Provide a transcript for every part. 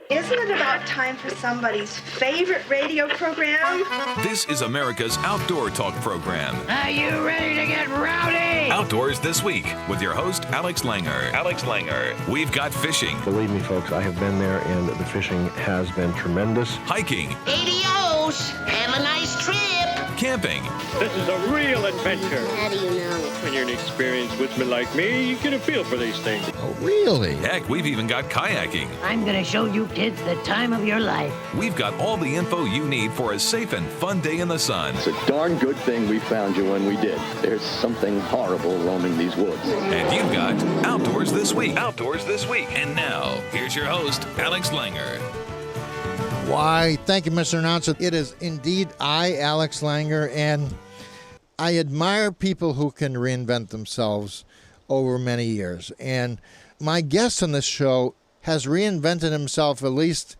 Isn't it about time for somebody's favorite radio program? This is America's Outdoor Talk program. Are you ready to get rowdy? Outdoors This Week with your host, Alex Langer. Alex Langer. We've got fishing. Believe me, folks, I have been there, and the fishing has been tremendous. Hiking. Adios. Have a nice trip. Camping. This is a real adventure. How do you know? When you're an experienced woodsman like me, you get a feel for these things. Oh, really? Heck, we've even got kayaking. I'm gonna show you kids the time of your life. We've got all the info you need for a safe and fun day in the sun. It's a darn good thing we found you when we did. There's something horrible roaming these woods. And you've got Outdoors This Week. Outdoors This Week. And now, here's your host, Alex Langer. Why, thank you, Mr. Announcer. It is indeed I, Alex Langer, and I admire people who can reinvent themselves over many years. And my guest on this show has reinvented himself at least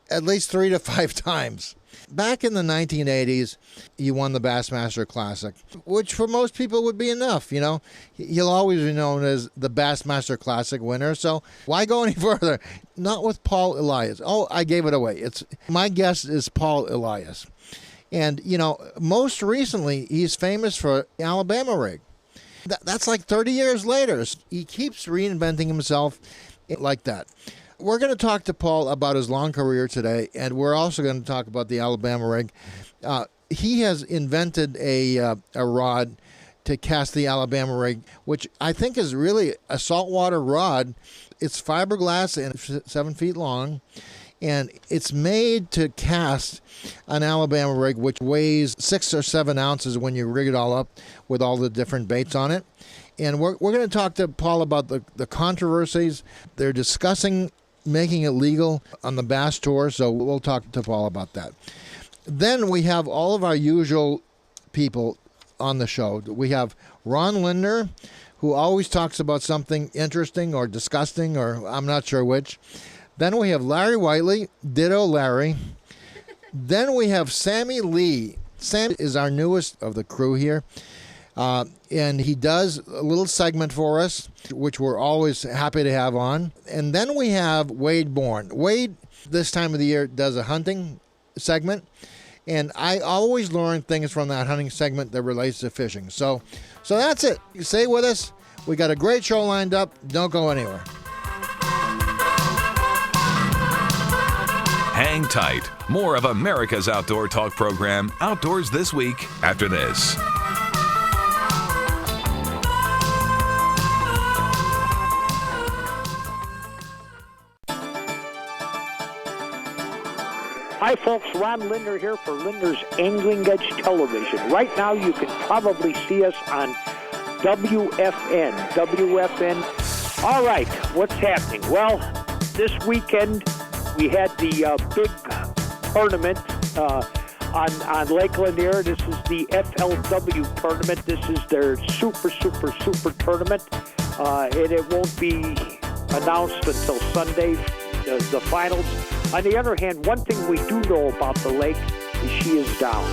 3 to 5 times. Back in the 1980s, he won the Bassmaster Classic, which for most people would be enough. You know, he'll always be known as the Bassmaster Classic winner. So why go any further? Not with Paul Elias. Oh, I gave it away. My guest is Paul Elias. And, you know, most recently, he's famous for the Alabama rig. That's like 30 years later. He keeps reinventing himself like that. We're going to talk to Paul about his long career today, and we're also going to talk about the Alabama rig. He has invented a rod to cast the Alabama rig, which I think is really a saltwater rod. It's fiberglass and 7 feet long, and it's made to cast an Alabama rig, which weighs 6 or 7 ounces when you rig it all up with all the different baits on it. And we're going to talk to Paul about the controversies. They're discussing making it legal on the Bass Tour, so we'll talk to Paul about that. Then we have all of our usual people on the show. We have Ron Linder, who always talks about something interesting or disgusting, or I'm not sure which. Then we have Larry Whiteley, ditto Larry. Then we have Sammy Lee. Sam is our newest of the crew here. And he does a little segment for us, which we're always happy to have on. And then we have Wade Bourne. Wade, this time of the year, does a hunting segment. And I always learn things from that hunting segment that relates to fishing. So that's it. Stay with us. We got a great show lined up. Don't go anywhere. Hang tight. More of America's Outdoor Talk program, Outdoors This Week, after this. Hi, folks. Ron Linder here for Linder's Angling Edge Television. Right now, you can probably see us on WFN. All right, what's happening? Well, this weekend, we had the big tournament on Lake Lanier. This is the FLW tournament. This is their super tournament. And it won't be announced until Sunday, the finals. On the other hand, one thing we do know about the lake is she is down.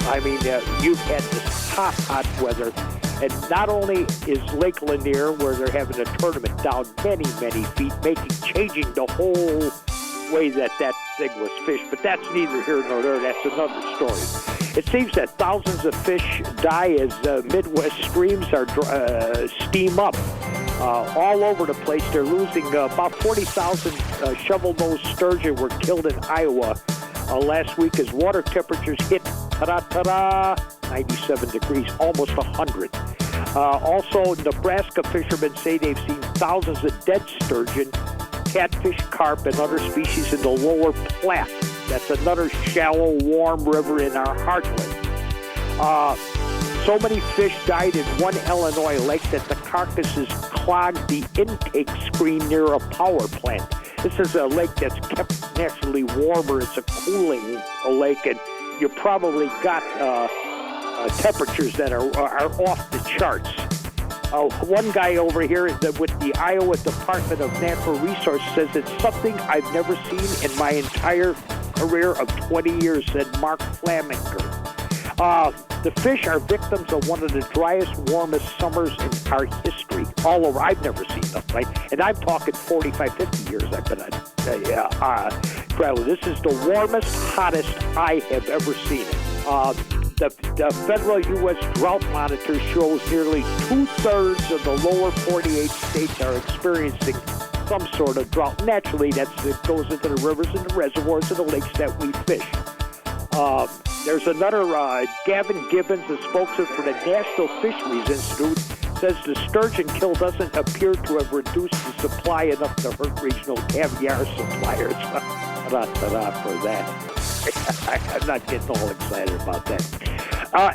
I mean, you've had this hot weather, and not only is Lake Lanier, where they're having a tournament, down many feet, changing the whole way that thing was fished, but that's neither here nor there. That's another story. It seems that thousands of fish die as Midwest streams are steam up. All over the place. They're losing about 40,000 shovel-nosed sturgeon were killed in Iowa last week as water temperatures hit 97 degrees, almost 100. Also, Nebraska fishermen say they've seen thousands of dead sturgeon, catfish, carp, and other species in the lower Platte. That's another shallow, warm river in our heartland. So many fish died in one Illinois lake that the carcasses clogged the intake screen near a power plant. This is a lake that's kept naturally warmer. It's a cooling lake, and you probably got temperatures that are off the charts. One guy over here with the Iowa Department of Natural Resources says it's something I've never seen in my entire career of 20 years, said Mark Flaminger. The fish are victims of one of the driest, warmest summers in our history. all over. I've never seen nothing like, and I'm talking 45, 50 years I've been on travel. This is the warmest, hottest I have ever seen it. The federal U.S. drought monitor shows nearly 2/3 of the lower 48 states are experiencing some sort of drought. Naturally, it goes into the rivers and the reservoirs and the lakes that we fish. There's another, Gavin Gibbons, a spokesman for the National Fisheries Institute, says the sturgeon kill doesn't appear to have reduced the supply enough to hurt regional caviar suppliers. For that. I'm not getting all excited about that.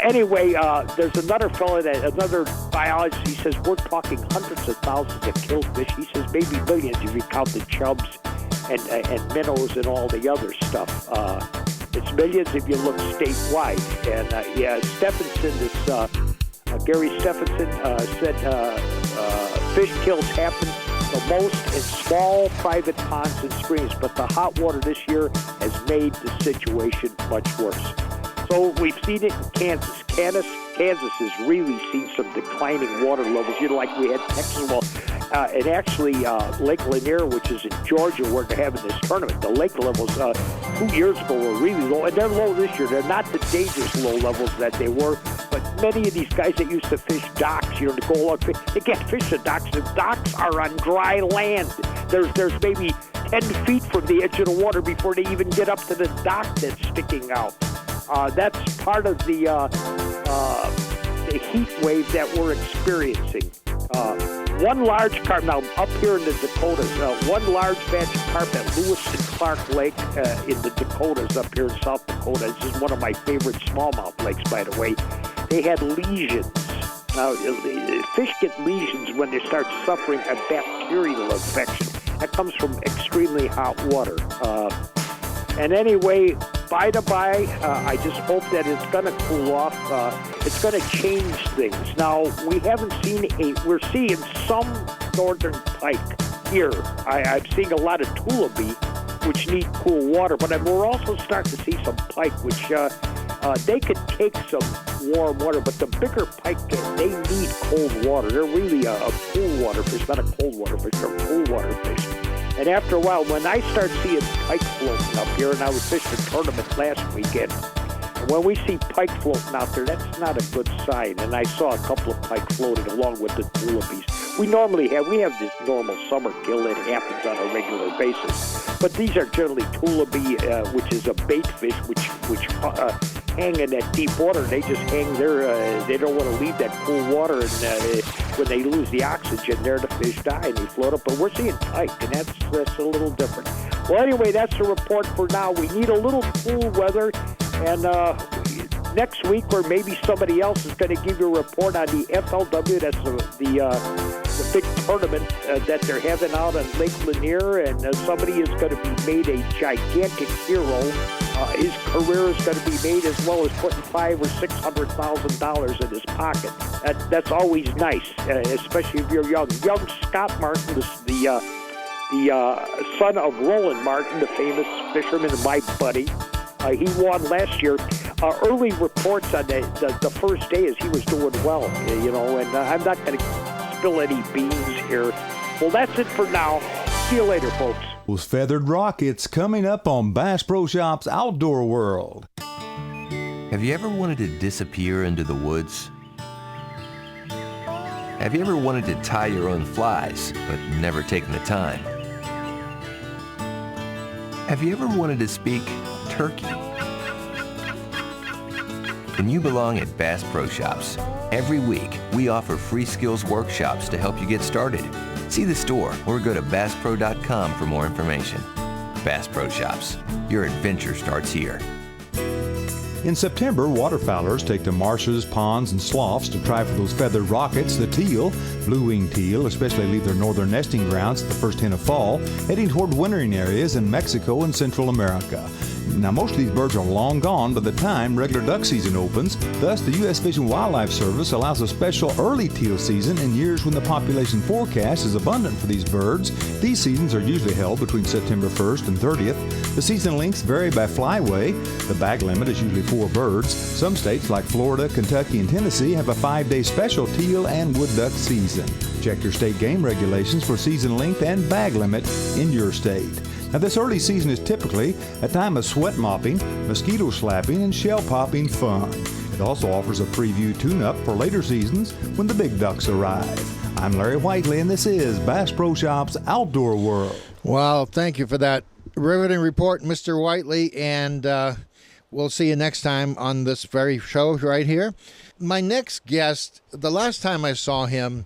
Anyway, there's another fellow, another biologist, he says we're talking hundreds of thousands of killed fish. He says maybe millions if you count the chubs and minnows and all the other stuff. It's millions if you look statewide. And Stephenson, Gary Stephenson said fish kills happen the most in small private ponds and streams, but the hot water this year has made the situation much worse. So we've seen it in Kansas. Kansas has really seen some declining water levels, like we had Texas. Well, and actually Lake Lanier, which is in Georgia, where they're having this tournament, the lake levels 2 years ago were really low, and they're low this year. They're not the dangerous low levels that they were, but many of these guys that used to fish docks, to go along, they can't fish the docks. The docks are on dry land. There's maybe 10 feet from the edge of the water before they even get up to the dock that's sticking out. That's part of the heat wave that we're experiencing. One large carp, now up here in the Dakotas, one large batch of carp at Lewis and Clark Lake in the Dakotas up here in South Dakota. This is one of my favorite smallmouth lakes, by the way. They had lesions. Now, fish get lesions when they start suffering a bacterial infection. That comes from extremely hot water. And anyway, by the by, I just hope that it's going to cool off. It's going to change things. Now, we haven't seen we're seeing some northern pike here. I'm seeing a lot of tulipy, which need cool water, but we're also starting to see some pike, which they could take some warm water, but the bigger pike, they need cold water. They're really a cool water fish, not a cold water fish. They're cool water fish. And after a while, when I start seeing pike floating up here, and I was fishing a tournament last weekend, and when we see pike floating out there, that's not a good sign. And I saw a couple of pike floating along with the tulipies. We have this normal summer kill that happens on a regular basis. But these are generally tulipy, which is a bait fish, which hang in that deep water. They just hang there. They don't want to leave that cool water, and when they lose the oxygen there, the fish die and they float up. But we're seeing pike, and that's a little different. Well, anyway, that's the report for now. We need a little cool weather, and next week, or maybe somebody else is going to give you a report on the FLW. That's the big tournament that they're having out on Lake Lanier, and somebody is going to be made a gigantic hero. His career is going to be made as well as putting $500,000 or $600,000 in his pocket. That's always nice, especially if you're young. Young Scott Martin, the son of Roland Martin, the famous fisherman, and my buddy. He won last year. Early reports on the first day is he was doing well, and I'm not going to spill any beans here. Well, that's it for now. See you later, folks. Was Feathered Rockets coming up on Bass Pro Shops Outdoor World. Have you ever wanted to disappear into the woods? Have you ever wanted to tie your own flies, but never taken the time? Have you ever wanted to speak turkey? Then you belong at Bass Pro Shops. Every week, we offer free skills workshops to help you get started. See the store or go to BassPro.com for more information. Bass Pro Shops. Your adventure starts here. In September, waterfowlers take to marshes, ponds, and sloughs to try for those feathered rockets. The teal, blue-winged teal, especially leave their northern nesting grounds at the first hint of fall, heading toward wintering areas in Mexico and Central America. Now, most of these birds are long gone by the time regular duck season opens. Thus, the U.S. Fish and Wildlife Service allows a special early teal season in years when the population forecast is abundant for these birds. These seasons are usually held between September 1st and 30th. The season lengths vary by flyway. The bag limit is usually 4 birds. Some states like Florida, Kentucky, and Tennessee have a 5-day special teal and wood duck season. Check your state game regulations for season length and bag limit in your state. Now, this early season is typically a time of sweat mopping, mosquito slapping, and shell popping fun. It also offers a preview tune-up for later seasons when the big ducks arrive. I'm Larry Whiteley, and this is Bass Pro Shops Outdoor World. Well, thank you for that riveting report, Mr. Whiteley, and we'll see you next time on this very show right here. My next guest, the last time I saw him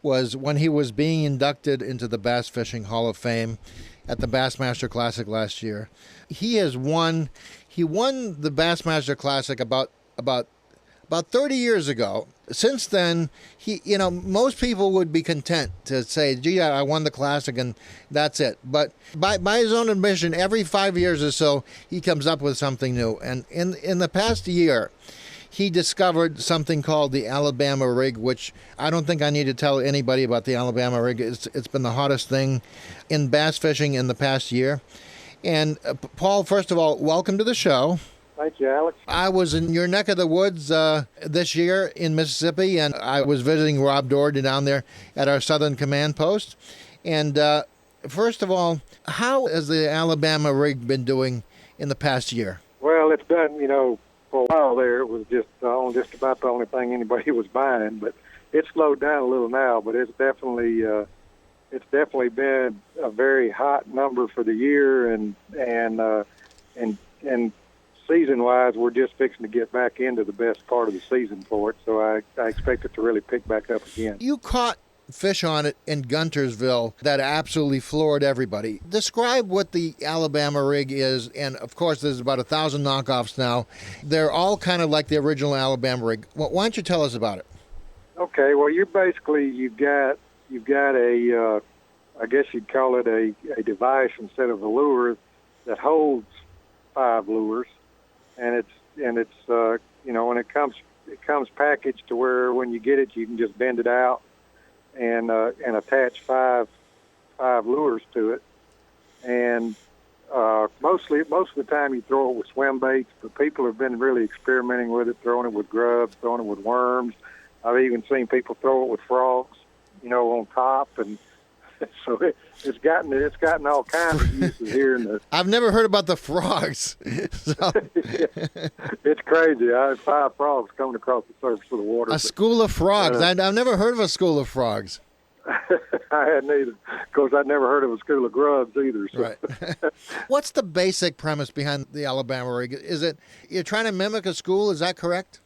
was when he was being inducted into the Bass Fishing Hall of Fame at the Bassmaster Classic last year. He won the Bassmaster Classic about 30 years ago. Since then, most people would be content to say, gee, I won the Classic and that's it. But by his own admission, every 5 years or so, he comes up with something new. And in the past year, he discovered something called the Alabama rig, which I don't think I need to tell anybody about the Alabama rig. It's been the hottest thing in bass fishing in the past year. And Paul, first of all, welcome to the show. Thank you, Alex. I was in your neck of the woods this year in Mississippi, and I was visiting Rob Doherty down there at our Southern Command Post. And first of all, how has the Alabama rig been doing in the past year? Well, it's done, for a while there, it was just about the only thing anybody was buying, but it's slowed down a little now. But it's definitely been a very hot number for the year, and season-wise, we're just fixing to get back into the best part of the season for it. So I expect it to really pick back up again. You caught fish on it in Guntersville that absolutely floored everybody. Describe what the Alabama rig is, and of course there's about 1,000 knockoffs now. They're all kind of like the original Alabama rig. Why don't you tell us about it? Okay, well, you've got a I guess you'd call it a device instead of a lure that holds 5 lures, and it comes packaged to where when you get it, you can just bend it out and attach five lures to it. And most of the time you throw it with swim baits, but people have been really experimenting with it, throwing it with grubs, throwing it with worms. I've even seen people throw it with frogs, on top, and so it's gotten all kinds of uses here in the. I've never heard about the frogs. So. It's crazy. I had 5 frogs coming across the surface of the water. A school of frogs. I've never heard of a school of frogs. I hadn't either. Of course, I'd never heard of a school of grubs either. So. Right. What's the basic premise behind the Alabama rig? Is it you're trying to mimic a school? Is that correct?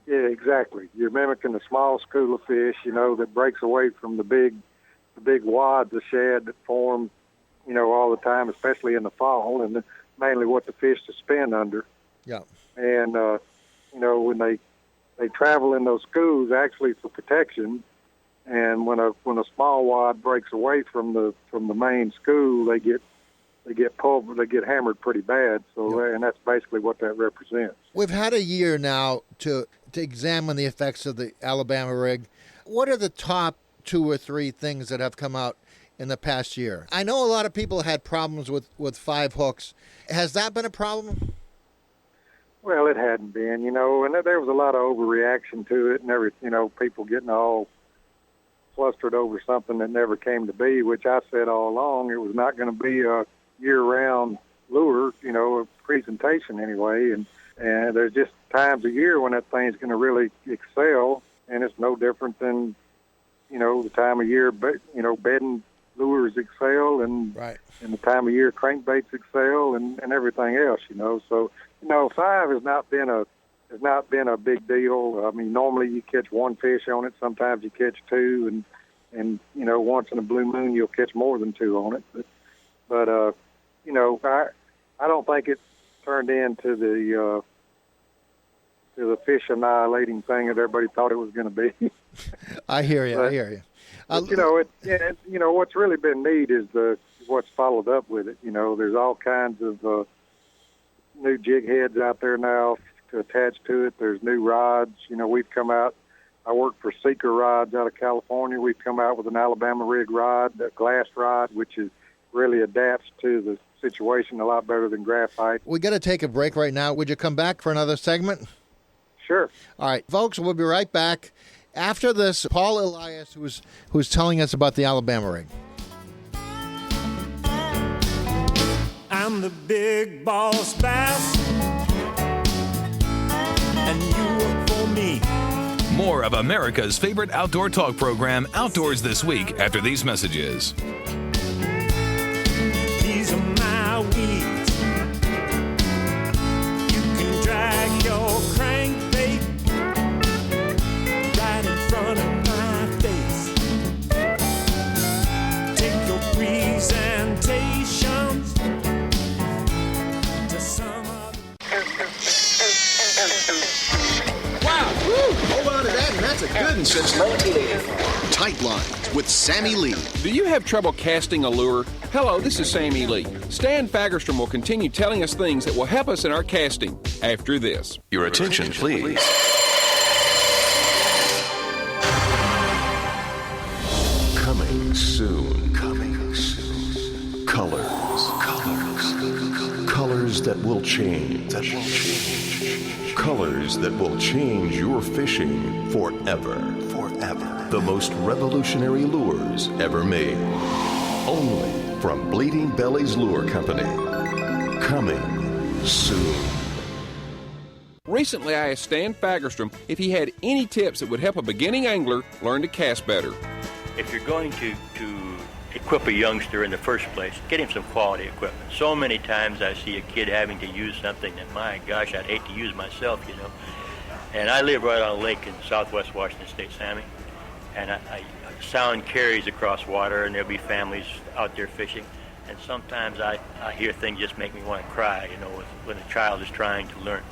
Yeah, exactly. You're mimicking a small school of fish, that breaks away from the big wads of shad that form, all the time, especially in the fall, and mainly what the fish to spin under. Yeah. And when they travel in those schools, actually for protection, and when a small wad breaks away from the main school, they get pulled, they get hammered pretty bad. So, and that's basically what that represents. We've had a year now to examine the effects of the Alabama rig. What are the top 2 or 3 things that have come out in the past year? I know a lot of people had problems with 5 hooks. Has that been a problem? Well, it hadn't been, and there was a lot of overreaction to it, and people getting all flustered over something that never came to be, which I said all along it was not going to be a year-round lure, a presentation anyway, and there's just times of year when that thing's going to really excel, and it's no different than, the time of year, bedding lures excel, and right. And the time of year crankbaits excel, and everything else, So, 5 has not been a big deal. I mean, normally you catch 1 fish on it. Sometimes you catch 2, and once in a blue moon you'll catch more than 2 on it. But I don't think it turned into the fish annihilating thing that everybody thought it was going to be. I hear you. But, what's really been neat is what's followed up with it. There's all kinds of new jig heads out there now to attach to it. There's new rods. We've come out. I work for Seeker Rods out of California. We've come out with an Alabama rig rod, a glass rod, which is really adapts to the situation a lot better than graphite. We got to take a break right now. Would you come back for another segment? Sure. All right, folks, we'll be right back after this. Paul Elias, who's telling us about the Alabama rig. I'm the big boss bass, and you work for me. More of America's favorite outdoor talk program, Outdoors This Week, after these messages. These are my weeds. You can drag your crankbait right in front of my face. Take your presentations to some other. Wow! Woo! Hold on to that, and that's a good one. Since 1984. Tight Lines with Sammy Lee. Do you have trouble casting a lure? Hello, this is Sammy Lee. Stan Fagerstrom will continue telling us things that will help us in our casting after this. Your attention, please. Coming soon. Coming soon. Colors. Colors that will change. Colors that will change your fishing forever. The most revolutionary lures ever made. Only from Bleeding Belly's Lure Company. Coming soon. Recently, I asked Stan Fagerstrom if he had any tips that would help a beginning angler learn to cast better. If you're going to equip a youngster in the first place, get him some quality equipment. So many times I see a kid having to use something that, my gosh, I'd hate to use myself, And I live right on a lake in southwest Washington State, Sammy. And sound carries across water, and there'll be families out there fishing. And sometimes I hear things just make me want to cry, when a child is trying to learn.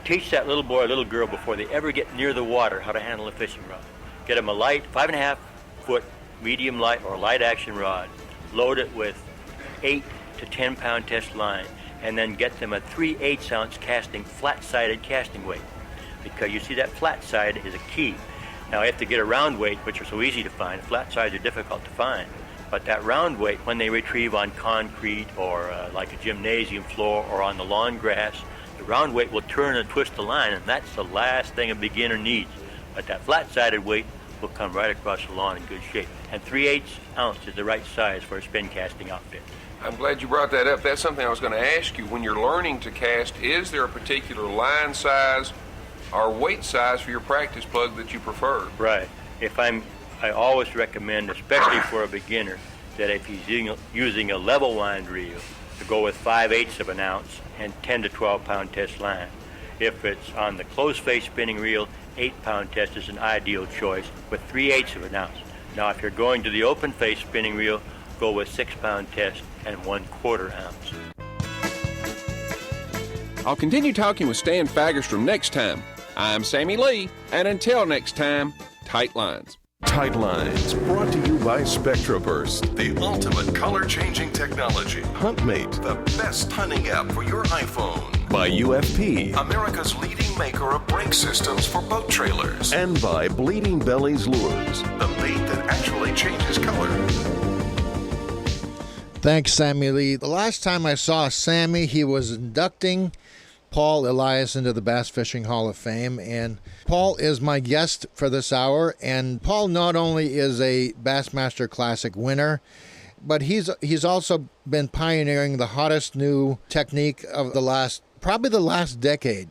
Teach that little boy or little girl before they ever get near the water how to handle a fishing rod. Get them a light, 5.5-foot medium light or light action rod. Load it with 8 to 10 pound test line, and then get them a 3/8 ounce casting, flat-sided casting weight. Because you see that flat side is a key. Now, I have to get a round weight, which are so easy to find. Flat sides are difficult to find. But that round weight, when they retrieve on concrete or like a gymnasium floor or on the lawn grass, the round weight will turn and twist the line, and that's the last thing a beginner needs. But that flat-sided weight will come right across the lawn in good shape. And 3/8 ounce is the right size for a spin casting outfit. I'm glad you brought that up. That's something I was going to ask you. When you're learning to cast, is there a particular line size or weight size for your practice plug that you prefer? Right. I always recommend, especially for a beginner, that if he's using a level wind reel, to go with 5/8 of an ounce and 10 to 12 pound test line. If it's on the closed face spinning reel, 8 pound test is an ideal choice with 3/8 of an ounce. Now, if you're going to the open face spinning reel, go with 6 pound test and 1/4 ounce. I'll continue talking with Stan Fagerstrom next time. I'm Sammy Lee, and until next time, Tight Lines. Tight Lines, brought to you by SpectraBurst, the ultimate color-changing technology. HuntMate, the best hunting app for your iPhone. By UFP, America's leading maker of brake systems for boat trailers. And by Bleeding Belly's Lures, the bait that actually changes color. Thanks, Sammy Lee. The last time I saw Sammy, he was inducting Paul Elias into the Bass Fishing Hall of Fame, and Paul is my guest for this hour. And Paul not only is a Bassmaster Classic winner, but he's also been pioneering the hottest new technique of probably the last decade.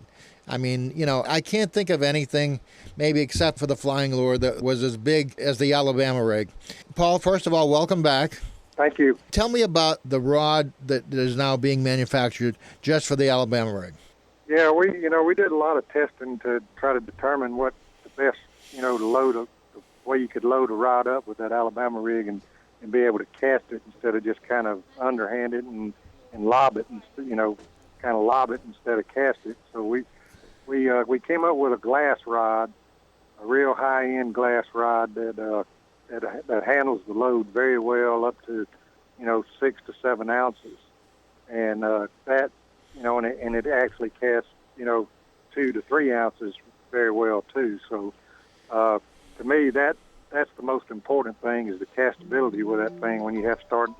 I mean, I can't think of anything, maybe except for the flying lure, that was as big as the Alabama rig. Paul, first of all, welcome back. Thank you. Tell me about the rod that is now being manufactured just for the Alabama rig. Yeah, we did a lot of testing to try to determine what the best, to load the way you could load a rod up with that Alabama rig and be able to cast it instead of just kind of underhand it and lob it, and kind of lob it instead of cast it. So we came up with a glass rod, a real high-end glass rod that handles the load very well, up to 6 to 7 ounces, and that and it actually casts, 2 to 3 ounces very well too. So to me, that's the most important thing is the castability with that thing. When you have to start,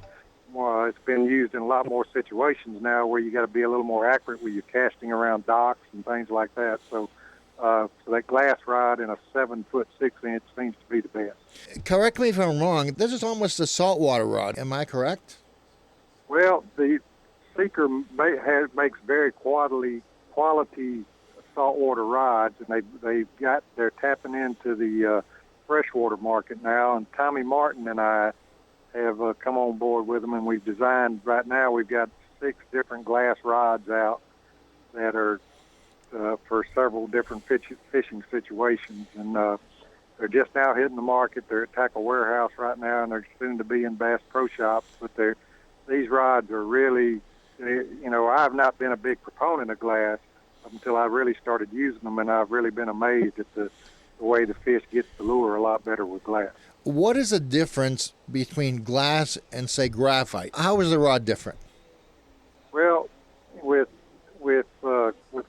it's been used in a lot more situations now where you got to be a little more accurate with your casting around docks and things like that. So that glass rod in a 7-foot 6-inch seems to be the best. Correct me if I'm wrong. This is almost a saltwater rod. Am I correct? Well, the Seeker makes very quality saltwater rods, and they're tapping into the freshwater market now. And Tommy Martin and I have come on board with them, and we've designed. Right now, we've got 6 different glass rods out that are for several different fishing situations, and they're just now hitting the market. They're at Tackle Warehouse right now, and they're soon to be in Bass Pro Shops. But these rods are really, I've not been a big proponent of glass until I really started using them, and I've really been amazed at the way the fish gets the lure a lot better with glass. What is the difference between glass and, say, graphite? How is the rod different? Well, with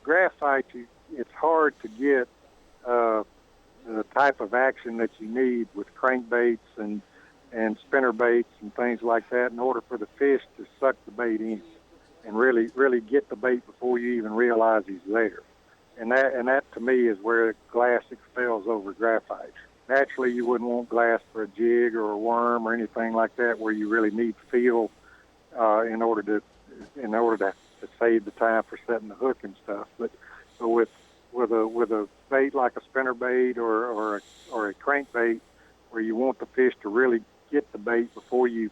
graphite, it's hard to get the type of action that you need with crankbaits and spinner baits and things like that in order for the fish to suck the bait in and really get the bait before you even realize he's there. And that to me is where glass excels over graphite. Naturally, you wouldn't want glass for a jig or a worm or anything like that where you really need feel in order to save the time for setting the hook and stuff. But with a bait like a spinner bait or a crankbait where you want the fish to really get the bait before you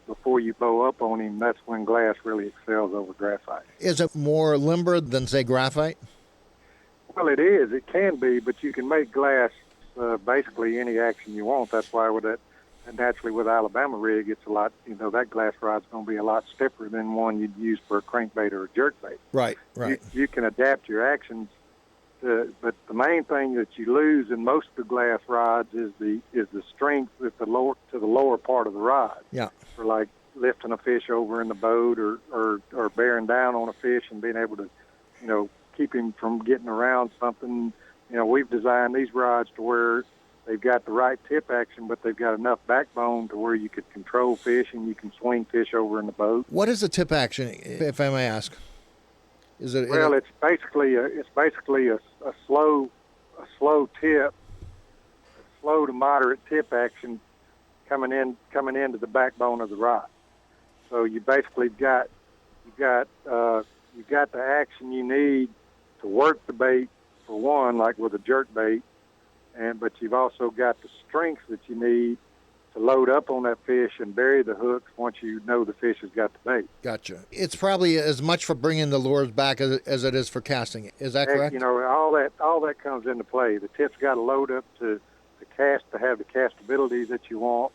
bow up on him, that's when glass really excels over graphite. Is it more limber than, say, graphite? Well, it is. It can be, but you can make glass basically any action you want. That's why with that, and naturally with Alabama rig, it's a lot. That glass rod's going to be a lot stiffer than one you'd use for a crankbait or a jerkbait. Right. You can adapt your actions, but the main thing that you lose in most of the glass rods is the strength at the lower part of the rod. Yeah. For like lifting a fish over in the boat or bearing down on a fish and being able to, keep him from getting around something. We've designed these rods to where they've got the right tip action, but they've got enough backbone to where you could control fish and you can swing fish over in the boat. What is the tip action, if I may ask? Is it? Well, it's basically a slow tip, slow to moderate tip action coming into the backbone of the rod. So you basically got the action you need to work the bait for one, like with a jerk bait, but you've also got the strength that you need to load up on that fish and bury the hooks once you know the fish has got the bait. Gotcha. It's probably as much for bringing the lures back as it is for casting it. Is that correct? All that comes into play. The tip's got to load up to cast to have the castability that you want,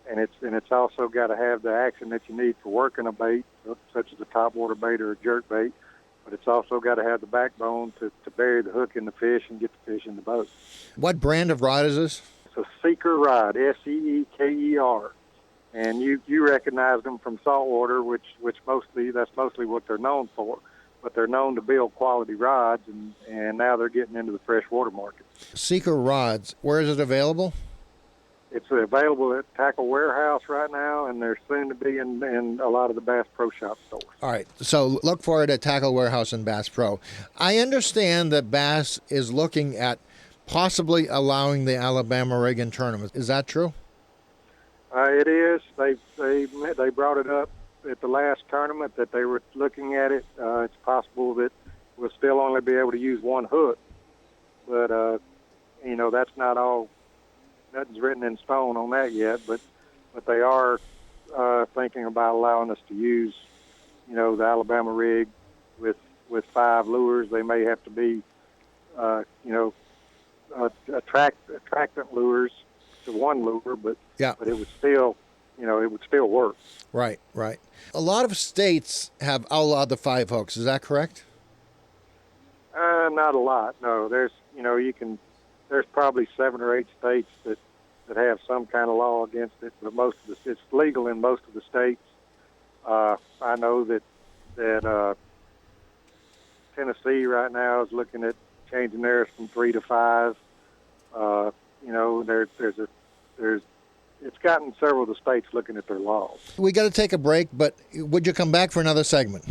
and it's also got to have the action that you need for working a bait, such as a topwater bait or a jerk bait. But it's also got to have the backbone to bury the hook in the fish and get the fish in the boat. What brand of rod is this? It's a Seeker rod, Seeker, and you recognize them from saltwater, which that's mostly what they're known for. But they're known to build quality rods, and now they're getting into the freshwater market. Seeker rods, where is it available? It's available at Tackle Warehouse right now, and they're soon to be in a lot of the Bass Pro Shop stores. All right, so look for it at Tackle Warehouse and Bass Pro. I understand that Bass is looking at possibly allowing the Alabama rig in tournaments. Is that true? It is. They brought it up at the last tournament that they were looking at it. It's possible that we'll still only be able to use one hook, but that's not all. Nothing's written in stone on that yet, but they are thinking about allowing us to use, the Alabama rig with 5 lures. They may have to be, attractant lures to one lure, but it would still, work. Right. A lot of states have outlawed the 5 hooks. Is that correct? Not a lot. No, there's probably 7 or 8 states that have some kind of law against it, but it's legal in most of the states. I know that Tennessee right now is looking at changing theirs from 3 to 5. It's gotten several of the states looking at their laws. We got to take a break, but would you come back for another segment?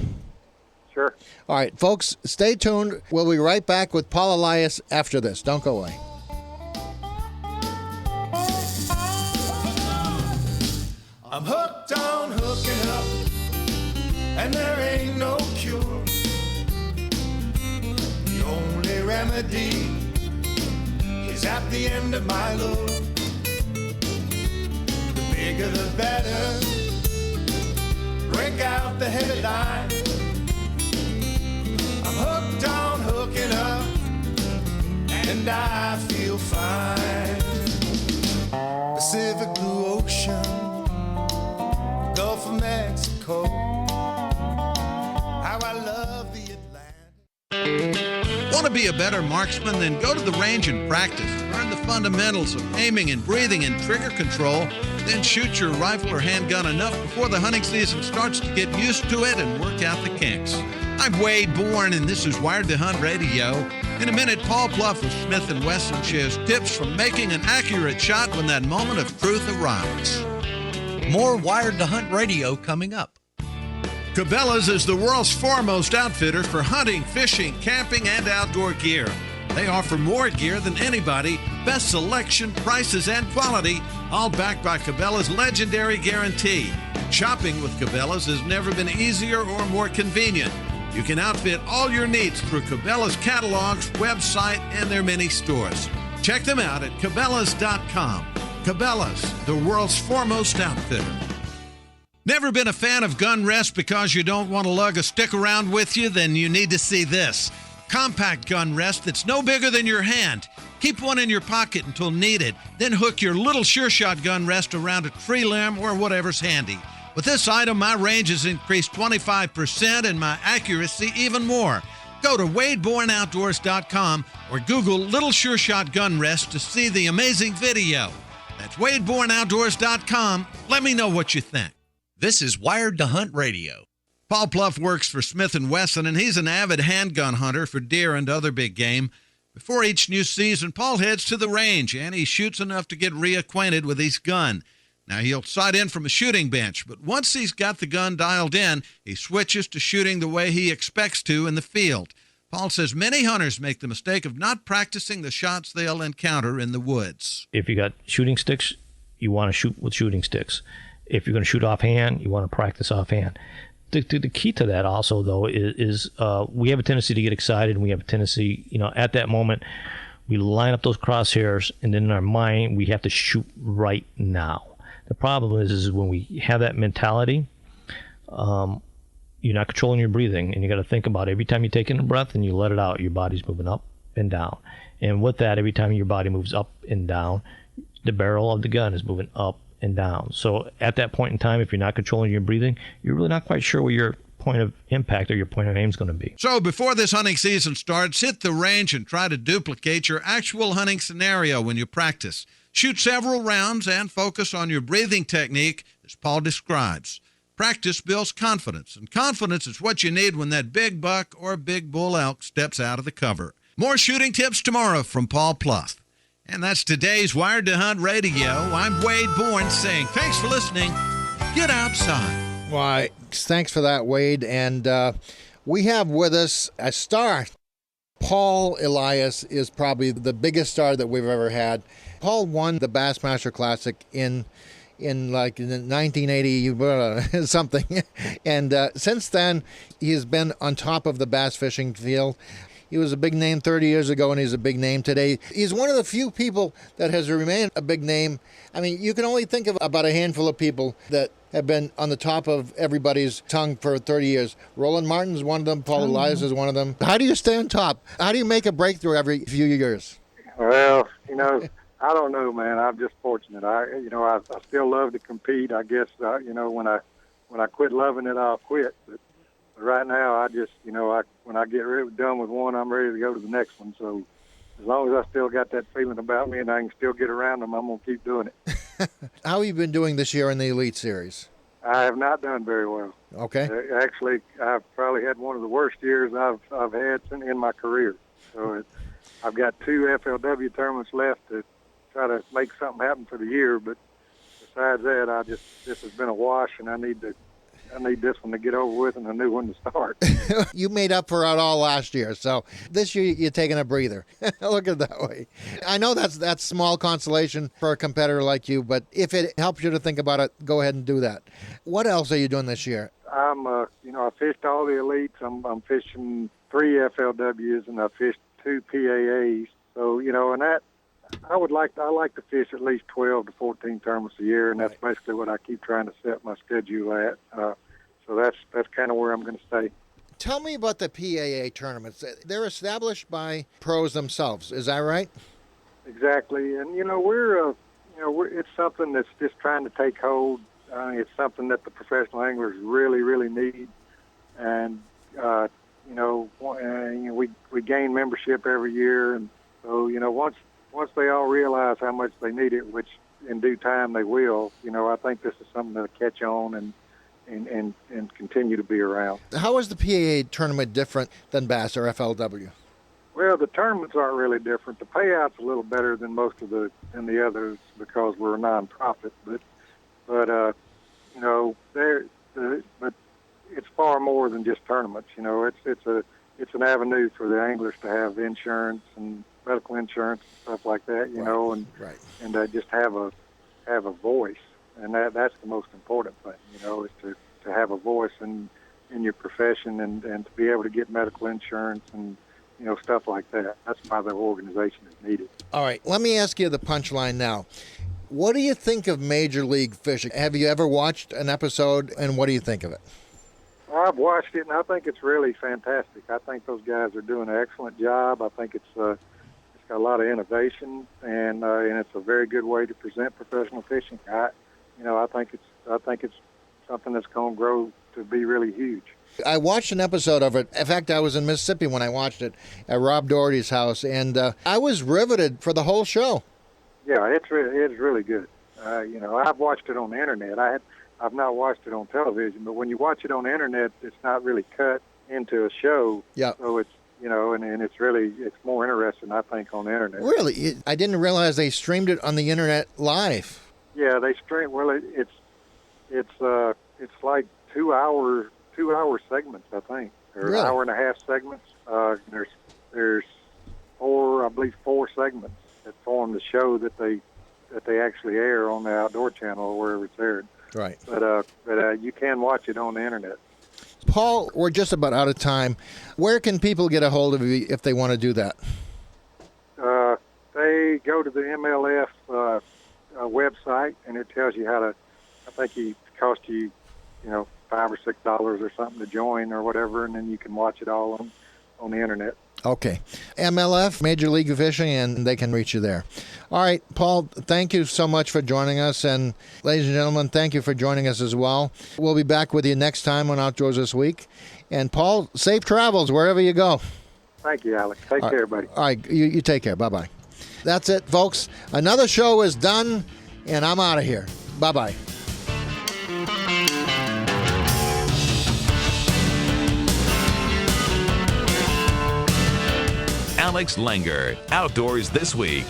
Sure. All right, folks, stay tuned. We'll be right back with Paul Elias after this. Don't go away. I'm hooked on hooking up, and there ain't no cure. The only remedy is at the end of my lure. The bigger the better. Break out the headline. I'm hooked on hooking up, and I feel fine. Pacific Blue Ocean, Gulf of Mexico, how I love the Atlantic. Want to be a better marksman? Then go to the range and practice. Learn the fundamentals of aiming and breathing and trigger control. Then shoot your rifle or handgun enough before the hunting season starts to get used to it and work out the kinks. I'm Wade Bourne, and this is Wired to Hunt Radio. In a minute, Paul Pluff of Smith & Wesson shares tips for making an accurate shot when that moment of truth arrives. More Wired to Hunt Radio coming up. Cabela's is the world's foremost outfitter for hunting, fishing, camping, and outdoor gear. They offer more gear than anybody, best selection, prices, and quality, all backed by Cabela's legendary guarantee. Shopping with Cabela's has never been easier or more convenient. You can outfit all your needs through Cabela's catalogs, website, and their many stores. Check them out at Cabela's.com. Cabela's, the world's foremost outfitter. Never been a fan of gun rest because you don't want to lug a stick around with you? Then you need to see this. Compact gun rest that's no bigger than your hand. Keep one in your pocket until needed. Then hook your little Sure Shot gun rest around a tree limb or whatever's handy. With this item, my range has increased 25% and my accuracy even more. Go to WadeBourneOutdoors.com or Google Little Sure Shot Gun Rest to see the amazing video. That's WadeBourneOutdoors.com. Let me know what you think. This is Wired to Hunt Radio. Paul Pluff works for Smith & Wesson, and he's an avid handgun hunter for deer and other big game. Before each new season, Paul heads to the range, and he shoots enough to get reacquainted with his gun. Now, he'll sight in from a shooting bench, but once he's got the gun dialed in, he switches to shooting the way he expects to in the field. Paul says many hunters make the mistake of not practicing the shots they'll encounter in the woods. If you got shooting sticks, you want to shoot with shooting sticks. If you're going to shoot offhand, you want to practice offhand. The key to that also, though, is we have a tendency to get excited, and we have a tendency, at that moment, we line up those crosshairs, and then in our mind, we have to shoot right now. The problem is when we have that mentality, you're not controlling your breathing, and you got to think about every time you take in a breath and you let it out, your body's moving up and down. And with that, every time your body moves up and down, the barrel of the gun is moving up and down. So at that point in time, if you're not controlling your breathing, you're really not quite sure where your point of impact or your point of aim is going to be. So before this hunting season starts, hit the range and try to duplicate your actual hunting scenario when you practice. Shoot several rounds and focus on your breathing technique as Paul describes. Practice builds confidence, and confidence is what you need when that big buck or big bull elk steps out of the cover. More shooting tips tomorrow from Paul Pluff. And that's today's Wired to Hunt Radio. I'm Wade Bourne saying thanks for listening. Get outside. Why, thanks for that, Wade. And we have with us a star. Paul Elias is probably the biggest star that we've ever had. Paul won the Bassmaster Classic in 1980 something. And since then, he has been on top of the bass fishing field. He was a big name 30 years ago, and he's a big name today. He's one of the few people that has remained a big name. I mean, you can only think of about a handful of people that have been on the top of everybody's tongue for 30 years. Roland Martin's one of them. Paul Elias is one of them. How do you stay on top? How do you make a breakthrough every few years? Well, I don't know, man. I'm just fortunate. I still love to compete. I guess, when I quit loving it, I'll quit. But right now, I just, when I get done with one, I'm ready to go to the next one. So as long as I still got that feeling about me and I can still get around them, I'm going to keep doing it. How have you been doing this year in the Elite Series? I have not done very well. Okay. Actually, I've probably had one of the worst years I've had in my career. So I've got 2 FLW tournaments left to try to make something happen for the year. But besides that, this has been a wash, and I need this one to get over with and a new one to start. You made up for it all last year, so this year you're taking a breather. Look at it that way. I know that's small consolation for a competitor like you, but if it helps you to think about it, go ahead and do that. What else are you doing this year? I fished all the elites. I'm fishing 3 FLWs, and I fished 2 PAAs. So, and that I like to fish at least 12 to 14 tournaments a year, and that's basically what I keep trying to set my schedule at. So that's kind of where I'm going to stay. Tell me about the PAA tournaments. They're established by pros themselves. Is that right? Exactly, and it's something that's just trying to take hold. It's something that the professional anglers really, really need, and we gain membership every year, and so once they all realize how much they need it, which in due time they will, I think this is something that'll catch on and continue to be around. How is the PAA tournament different than Bass or FLW? Well, the tournaments aren't really different. The payout's a little better than most of the others because we're a nonprofit, but it's far more than just tournaments. It's an avenue for the anglers to have insurance and medical insurance and stuff like that, and just have a voice, and that's the most important thing, is to have a voice in your profession and to be able to get medical insurance and stuff like that. That's why the organization is needed. All right, let me ask you the punchline now. What do you think of Major League Fishing? Have you ever watched an episode, and what do you think of it? I've watched it, and I think it's really fantastic. I think those guys are doing an excellent job. I think it's got a lot of innovation, and it's a very good way to present professional fishing. I think it's something that's going to grow to be really huge. I watched an episode of it. In fact, I was in Mississippi when I watched it at Rob Doherty's house, and I was riveted for the whole show. Yeah, it's really good. I've watched it on the internet. I've not watched it on television, but when you watch it on the internet, it's not really cut into a show. Yeah. So it's and it's more interesting, I think, on the internet. Really, I didn't realize they streamed it on the internet live. Yeah, they stream. Well, it's like 2 hour segments, I think, or really? An hour and a half segments. There's 4 segments that form the show that they actually air on the Outdoor Channel or wherever it's aired. Right. But you can watch it on the internet. Paul, we're just about out of time. Where can people get a hold of you if they want to do that? They go to the MLF website, and it tells you how to. I think it costs you, $5 or $6 or something to join or whatever, and then you can watch it all on the internet. Okay. MLF, Major League Fishing, and they can reach you there. All right, Paul, thank you so much for joining us. And ladies and gentlemen, thank you for joining us as well. We'll be back with you next time on Outdoors This Week. And Paul, safe travels wherever you go. Thank you, Alex. Take care, buddy. All right, you take care. Bye-bye. That's it, folks. Another show is done, and I'm out of here. Bye-bye. Alex Langer, Outdoors This Week.